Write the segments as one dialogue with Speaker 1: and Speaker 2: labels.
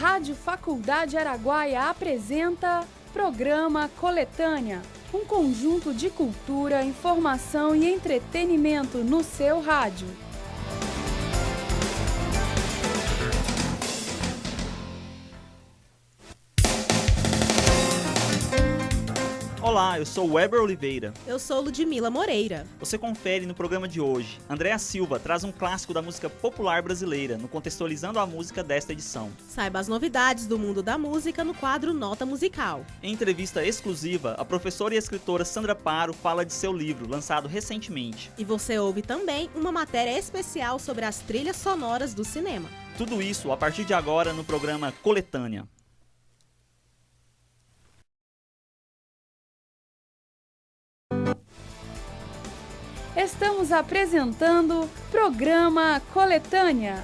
Speaker 1: Rádio Faculdade Araguaia apresenta Programa Coletânea, um conjunto de cultura, informação e entretenimento no seu rádio.
Speaker 2: Olá, eu sou Weber Oliveira.
Speaker 3: Eu sou Ludmila Moreira.
Speaker 2: Você confere no programa de hoje. Andréa Silva traz um clássico da música popular brasileira, no Contextualizando a Música desta edição.
Speaker 3: Saiba as novidades do mundo da música no quadro Nota Musical.
Speaker 2: Em entrevista exclusiva, a professora e escritora Sandra Paro fala de seu livro, lançado recentemente.
Speaker 3: E você ouve também uma matéria especial sobre as trilhas sonoras do cinema.
Speaker 2: Tudo isso a partir de agora no programa Coletânea.
Speaker 1: Estamos apresentando Programa Coletânea.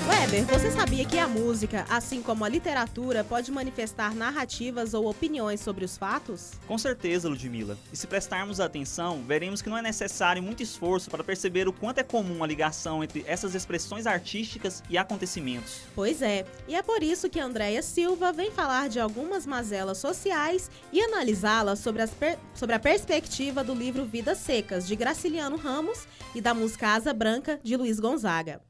Speaker 3: Weber, você sabia que a música, assim como a literatura, pode manifestar narrativas ou opiniões sobre os fatos?
Speaker 2: Com certeza, Ludmila. E se prestarmos atenção, veremos que não é necessário muito esforço para perceber o quanto é comum a ligação entre essas expressões artísticas e acontecimentos.
Speaker 3: Pois é, e é por isso que Andréa Silva vem falar de algumas mazelas sociais e analisá-las sobre a perspectiva do livro Vidas Secas, de Graciliano Ramos, e da música Asa Branca, de Luiz Gonzaga.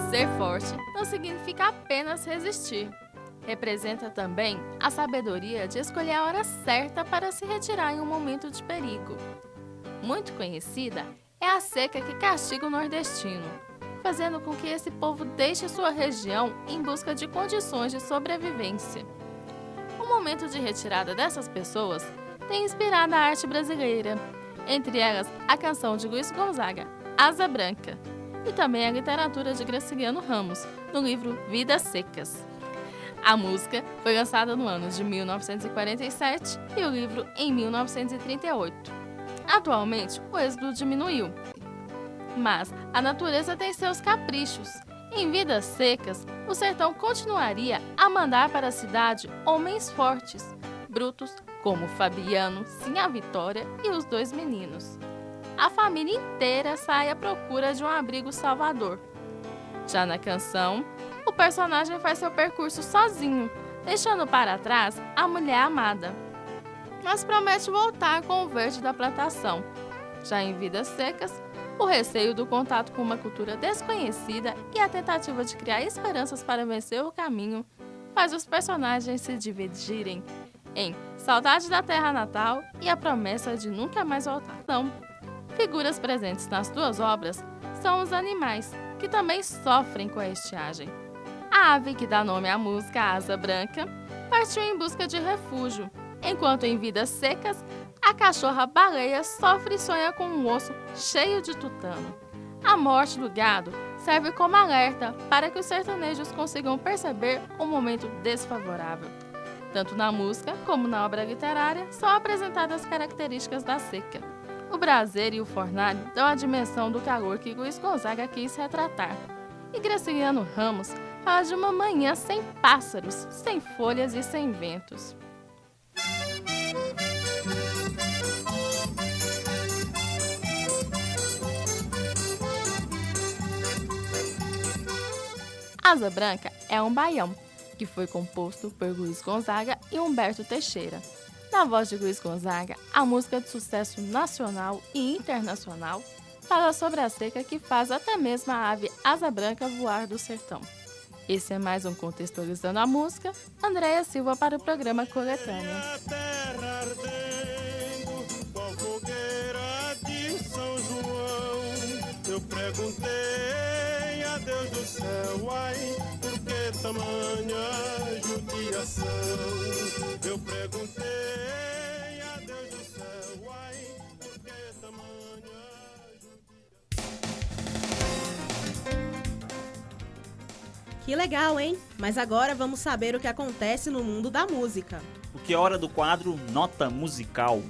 Speaker 4: Ser forte não significa apenas resistir. Representa também a sabedoria de escolher a hora certa para se retirar em um momento de perigo. Muito conhecida é a seca que castiga o nordestino, fazendo com que esse povo deixe sua região em busca de condições de sobrevivência. O momento de retirada dessas pessoas tem inspirado a arte brasileira, entre elas a canção de Luiz Gonzaga, Asa Branca, e também a literatura de Graciliano Ramos, no livro Vidas Secas. A música foi lançada no ano de 1947 e o livro em 1938. Atualmente, o êxodo diminuiu, mas a natureza tem seus caprichos. Em Vidas Secas, o sertão continuaria a mandar para a cidade homens fortes, brutos, como Fabiano, Sinha Vitória e os dois meninos. A família inteira sai à procura de um abrigo salvador. Já na canção, o personagem faz seu percurso sozinho, deixando para trás a mulher amada, mas promete voltar com o verde da plantação. Já em Vidas Secas, o receio do contato com uma cultura desconhecida e a tentativa de criar esperanças para vencer o caminho faz os personagens se dividirem em saudade da terra natal e a promessa de nunca mais voltar. Figuras presentes nas duas obras são os animais, que também sofrem com a estiagem. A ave que dá nome à música Asa Branca partiu em busca de refúgio, enquanto em Vidas Secas, a cachorra-baleia sofre e sonha com um osso cheio de tutano. A morte do gado serve como alerta para que os sertanejos consigam perceber um momento desfavorável. Tanto na música como na obra literária são apresentadas características da seca. O braseiro e o fornalho dão a dimensão do calor que Luiz Gonzaga quis retratar. E Graciliano Ramos fala de uma manhã sem pássaros, sem folhas e sem ventos. Asa Branca é um baião, que foi composto por Luiz Gonzaga e Humberto Teixeira. Na voz de Luiz Gonzaga, a música de sucesso nacional e internacional fala sobre a seca que faz até mesmo a ave asa branca voar do sertão. Esse é mais um Contextualizando a Música. Andréa Silva para o programa Coletânea.
Speaker 5: Eu perguntei a Deus do céu, ai, por que tamanha judiação? Eu perguntei a Deus do céu, ai, por que tamanha judiação?
Speaker 3: Que legal, hein? Mas agora vamos saber o que acontece no mundo da música.
Speaker 2: Porque é hora do quadro Nota Musical.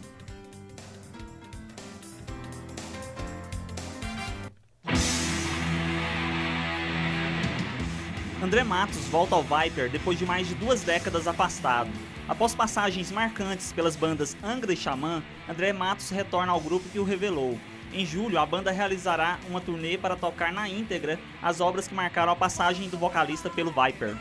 Speaker 2: André Matos volta ao Viper depois de mais de 2 décadas afastado. Após passagens marcantes pelas bandas Angra e Xamã, André Matos retorna ao grupo que o revelou. Em julho, a banda realizará uma turnê para tocar na íntegra as obras que marcaram a passagem do vocalista pelo Viper.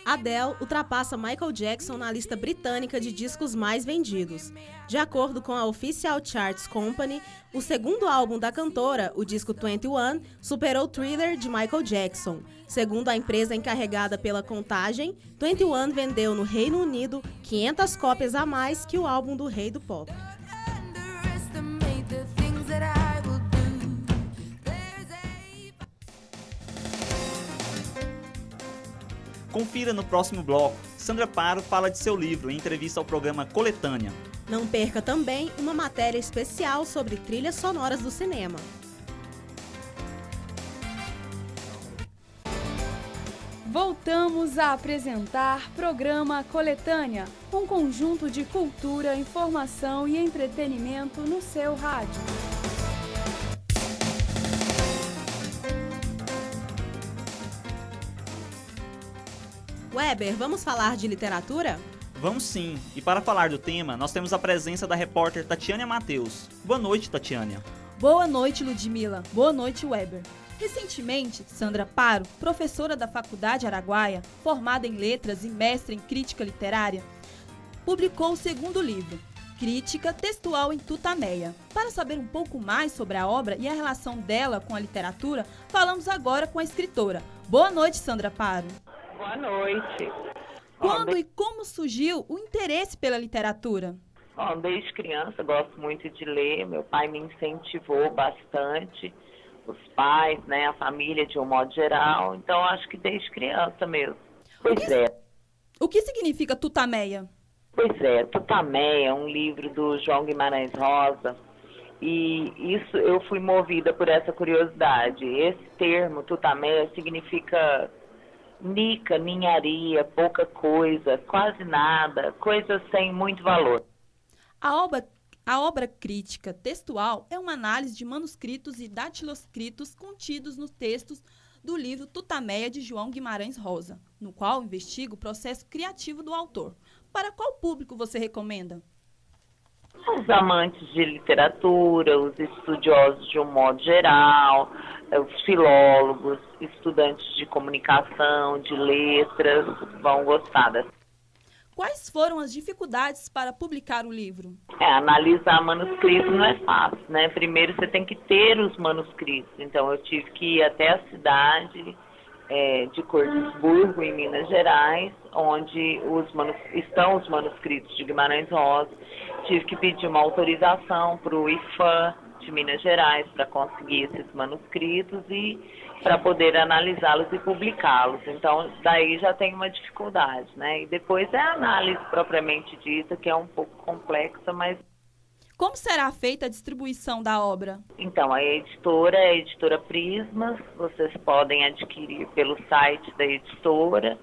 Speaker 3: Adele ultrapassa Michael Jackson na lista britânica de discos mais vendidos. De acordo com a Official Charts Company, o segundo álbum da cantora, o disco 21, superou Thriller de Michael Jackson. Segundo a empresa encarregada pela contagem, 21 vendeu no Reino Unido 500 cópias a mais que o álbum do rei do pop.
Speaker 2: Confira no próximo bloco. Sandra Paro fala de seu livro em entrevista ao programa Coletânea.
Speaker 3: Não perca também uma matéria especial sobre trilhas sonoras do cinema.
Speaker 1: Voltamos a apresentar Programa Coletânea, um conjunto de cultura, informação e entretenimento no seu rádio.
Speaker 3: Weber, vamos falar de literatura?
Speaker 2: Vamos sim, e para falar do tema, nós temos a presença da repórter Tatiana Matheus. Boa noite, Tatiana.
Speaker 6: Boa noite, Ludmila. Boa noite, Weber. Recentemente, Sandra Paro, professora da Faculdade Araguaia, formada em letras e mestre em crítica literária, publicou o segundo livro, Crítica Textual em Tutameia. Para saber um pouco mais sobre a obra e a relação dela com a literatura, falamos agora com a escritora. Boa noite, Sandra Paro.
Speaker 7: Boa noite.
Speaker 6: Quando e como surgiu o interesse pela literatura?
Speaker 7: Bom, desde criança gosto muito de ler, meu pai me incentivou bastante, os pais, né, a família de um modo geral, então acho que desde criança mesmo.
Speaker 6: O que significa Tutameia?
Speaker 7: Pois é, Tutameia é um livro do João Guimarães Rosa, e isso eu fui movida por essa curiosidade. Esse termo, Tutameia, significa nica, ninharia, pouca coisa, quase nada, coisas sem muito valor.
Speaker 6: A obra crítica textual é uma análise de manuscritos e datiloscritos contidos nos textos do livro Tutameia de João Guimarães Rosa, no qual investiga o processo criativo do autor. Para qual público você recomenda?
Speaker 7: Os amantes de literatura, os estudiosos de um modo geral, os filólogos, estudantes de comunicação, de letras, vão gostar dessa.
Speaker 6: Quais foram as dificuldades para publicar o livro?
Speaker 7: Analisar manuscrito não é fácil, né? Primeiro você tem que ter os manuscritos. Então eu tive que ir até a cidade de Cordisburgo, em Minas Gerais, onde estão os manuscritos de Guimarães Rosa. Tive que pedir uma autorização para o IFAM de Minas Gerais para conseguir esses manuscritos e para poder analisá-los e publicá-los. Então, daí já tem uma dificuldade, né? E depois é a análise propriamente dita, que é um pouco complexa, mas...
Speaker 6: Como será feita a distribuição da obra?
Speaker 7: Então, a editora é a editora Prismas, vocês podem adquirir pelo site da editora,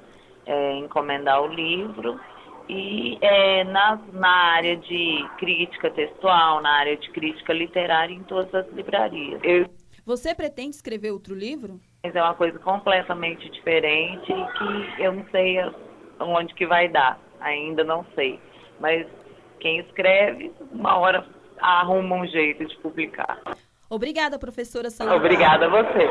Speaker 7: encomendar o livro, e na área de crítica textual, na área de crítica literária, em todas as livrarias.
Speaker 6: Você pretende escrever outro livro?
Speaker 7: Mas é uma coisa completamente diferente e que eu não sei onde que vai dar, ainda não sei. Mas quem escreve, uma hora arruma um jeito de publicar.
Speaker 6: Obrigada, professora Sandra.
Speaker 7: Obrigada a você.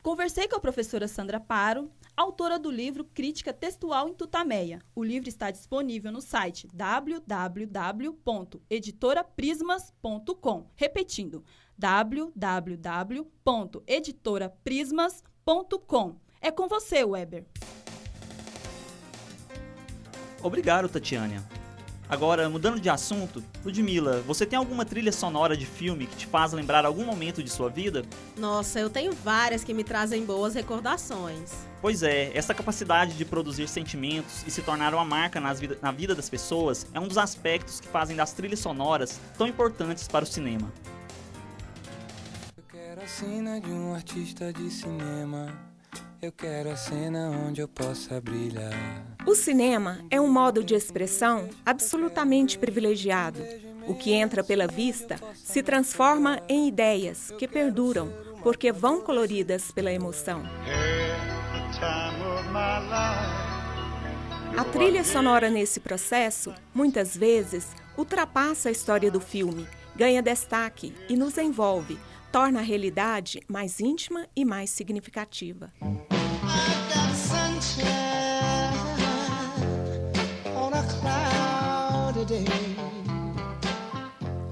Speaker 6: Conversei com a professora Sandra Paro, autora do livro Crítica Textual em Tutameia. O livro está disponível no site www.editoraprismas.com. Repetindo, www.editoraprismas.com. É com você, Weber.
Speaker 2: Obrigado, Tatiana. Agora, mudando de assunto, Ludmila, você tem alguma trilha sonora de filme que te faz lembrar algum momento de sua vida?
Speaker 3: Nossa, eu tenho várias que me trazem boas recordações.
Speaker 2: Pois é, essa capacidade de produzir sentimentos e se tornar uma marca na vida das pessoas é um dos aspectos que fazem das trilhas sonoras tão importantes para o cinema.
Speaker 8: Eu quero a cena de um artista de cinema. Eu quero a cena onde eu possa brilhar.
Speaker 9: O cinema é um modo de expressão absolutamente privilegiado. O que entra pela vista se transforma em ideias que perduram, porque vão coloridas pela emoção. A trilha sonora nesse processo, muitas vezes, ultrapassa a história do filme, ganha destaque e nos envolve, torna a realidade mais íntima e mais significativa.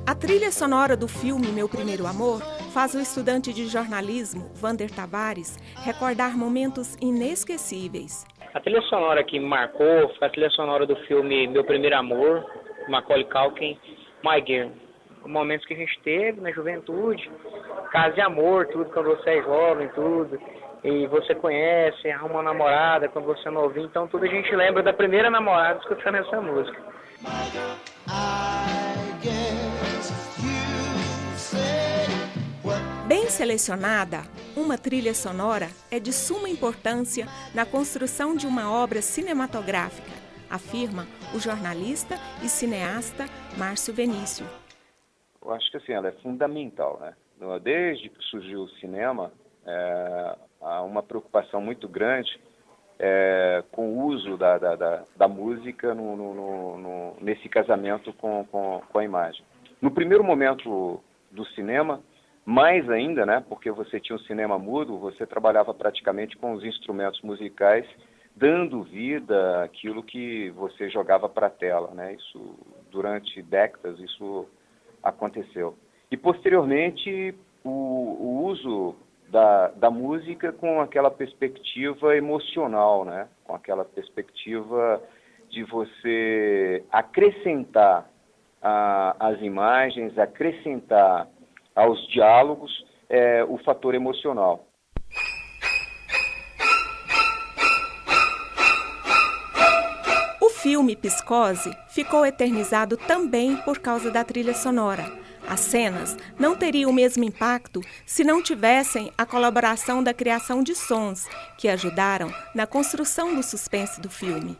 Speaker 9: A trilha sonora do filme Meu Primeiro Amor faz o estudante de jornalismo, Wander Tavares, recordar momentos inesquecíveis.
Speaker 10: A trilha sonora que me marcou foi a trilha sonora do filme Meu Primeiro Amor, Macaulay Culkin, My Girl. Momentos que a gente teve na juventude, caso de amor, tudo, quando você é jovem, tudo, e você conhece, arruma uma namorada quando você é novinho, então tudo a gente lembra da primeira namorada escutando essa música.
Speaker 9: Bem selecionada, uma trilha sonora é de suma importância na construção de uma obra cinematográfica, afirma o jornalista e cineasta Márcio Venício.
Speaker 11: Eu acho que assim, ela é fundamental, né? Desde que surgiu o cinema, há uma preocupação muito grande com o uso da música nesse casamento com a imagem. No primeiro momento do cinema, mais ainda, né? Porque você tinha um cinema mudo, você trabalhava praticamente com os instrumentos musicais, dando vida àquilo que você jogava para a tela, né? Isso, durante décadas, isso aconteceu. E, posteriormente, o uso da música com aquela perspectiva emocional, né? Com aquela perspectiva de você acrescentar às imagens, acrescentar aos diálogos o fator emocional.
Speaker 9: O filme Psicose ficou eternizado também por causa da trilha sonora. As cenas não teriam o mesmo impacto se não tivessem a colaboração da criação de sons que ajudaram na construção do suspense do filme.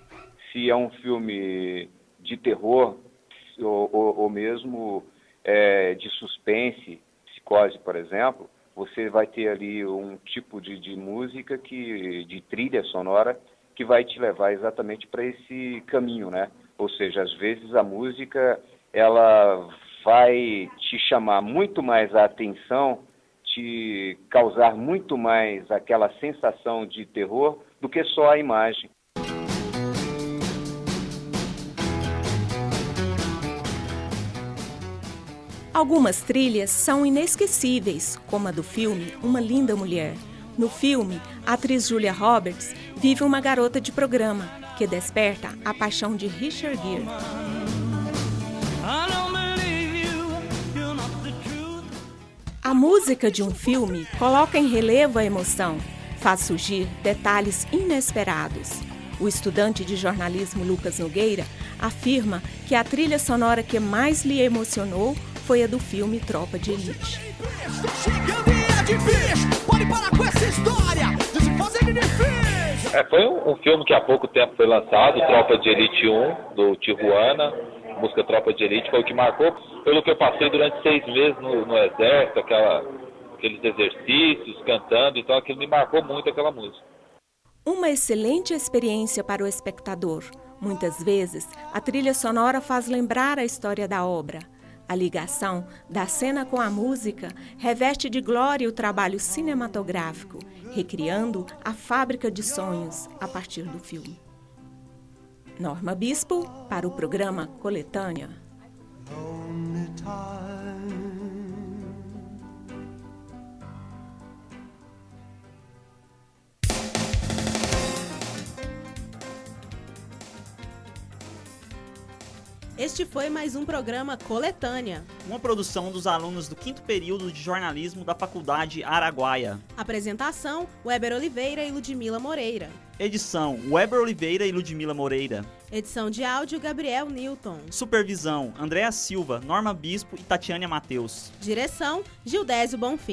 Speaker 11: Se é um filme de terror ou mesmo de suspense, Psicose, por exemplo, você vai ter ali um tipo de música, de trilha sonora, que vai te levar exatamente para esse caminho, né? Ou seja, às vezes a música, ela vai te chamar muito mais a atenção, te causar muito mais aquela sensação de terror do que só a imagem.
Speaker 9: Algumas trilhas são inesquecíveis, como a do filme Uma Linda Mulher. No filme, a atriz Julia Roberts vive uma garota de programa que desperta a paixão de Richard Gere. A música de um filme coloca em relevo a emoção, faz surgir detalhes inesperados. O estudante de jornalismo Lucas Nogueira afirma que a trilha sonora que mais lhe emocionou foi a do filme Tropa de Elite.
Speaker 12: Foi um filme que há pouco tempo foi lançado, Tropa de Elite 1, do Tijuana, música Tropa de Elite, foi o que marcou, pelo que eu passei durante 6 meses no exército, aqueles exercícios, cantando, então aquilo me marcou muito, aquela música.
Speaker 9: Uma excelente experiência para o espectador. Muitas vezes, a trilha sonora faz lembrar a história da obra. A ligação da cena com a música reveste de glória o trabalho cinematográfico, recriando a fábrica de sonhos a partir do filme. Norma Bispo, para o programa Coletânea.
Speaker 3: Este foi mais um programa Coletânea.
Speaker 2: Uma produção dos alunos do 5º período de jornalismo da Faculdade Araguaia.
Speaker 3: Apresentação, Weber Oliveira e Ludmila Moreira.
Speaker 2: Edição, Weber Oliveira e Ludmila Moreira.
Speaker 3: Edição de áudio, Gabriel Newton.
Speaker 2: Supervisão, Andréa Silva, Norma Bispo e Tatiane Matheus.
Speaker 3: Direção, Gildésio Bonfim.